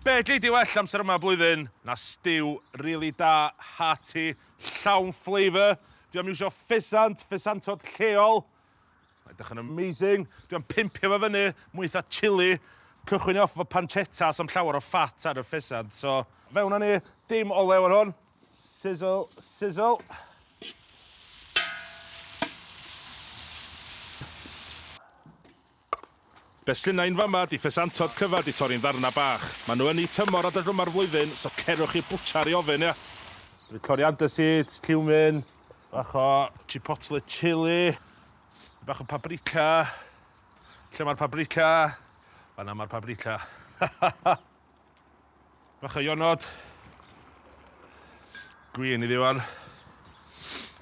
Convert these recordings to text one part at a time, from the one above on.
Be gei di well amser yma blwyddyn na stiw rili da, hearty, llawn flavour. Dwi am iwsio ffesantod lleol. Edrych yn amazing. Dwi am pimpio fo fyny, mwy eitha chili. Cychwyn off efo pancetas am llawer o ffat ar y ffesant. So, fewn â ni, dim olew ar hwn. Sizzle, sizzle. Beslynain fama di ffesantod cyfa di torri'n ddarna bach. Maen nhw yn ei tymor ad ydym ar flwyddyn, so cerwch i bwtsiar i ofyn, ia. Coriander seeds, cumin, bach o chipotle chili, bach o paprika. Lle mae'r paprika? Fanna mae'r paprika. Bach o ionod. Gwyn i ddiwan.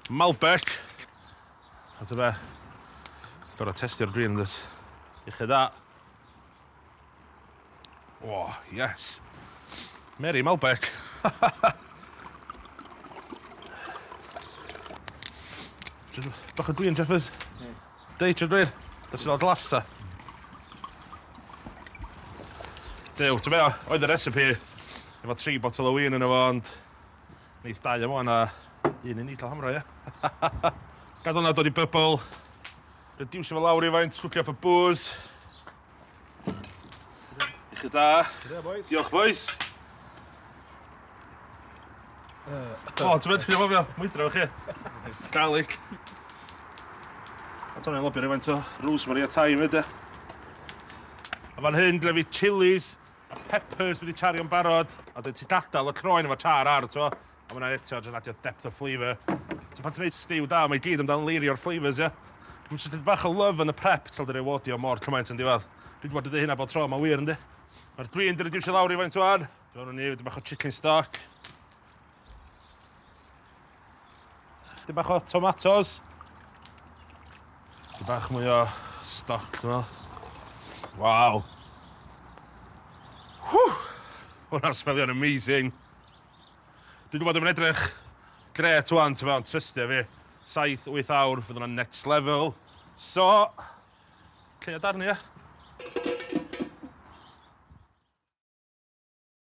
Malbec. A ty be? Gorau testio'r gwyn, dys. Iechyd da. Oh, yes. Mary Malbec. Bach o gwyn, Jeffers. Deitr gwyn. Dys yn o glasa. Dew, ti'n beth, oedd y recipe efo 3 botel o wyn yn efo, ond neith 2 am o'n a 1 yn eidl hamro, ie. Gad hwnna dod i bybl. Reducio fo lawr i faint, swcio off y booze. Iechyd da. Diolch, boys. O, ti'n mynd, dwi'n ofio, mwydro chi. Garlic. A to'n i'n lobio faint o rosemary a thyme ydy. A fan hyn, gyda fi chilies a peppers wedi chario'n barod. A dyn ti dadal y croen efo char ar, t'wo. A mae'n eto, jyst adio depth of flavour. So pan ti'n neud stew da, mae gyd amdan leirio'r flavours, ie. Mae'n sydd bach o love yn y prep tal dy'r ewodio mor cymaint yn diwedd. Dwi'n gwybod ydy hynna bod tro, mae'n wir yndi. Mae'r dwi'n dyr diwsio lawr i faint o'n. Dwi'n ni, wedi bach o chicken stock. Dwi'n bach o tomatoes. Dwi'n bach mwy o stock, dwi'n meddwl. Waw. Hwna'n smelio'n amazing. Dwi'n gwybod yn edrych gret wan, ti'n meddwl, trystio fi. 7-8 awr, fydd hwnna'n next level. So, cyn darni, ia?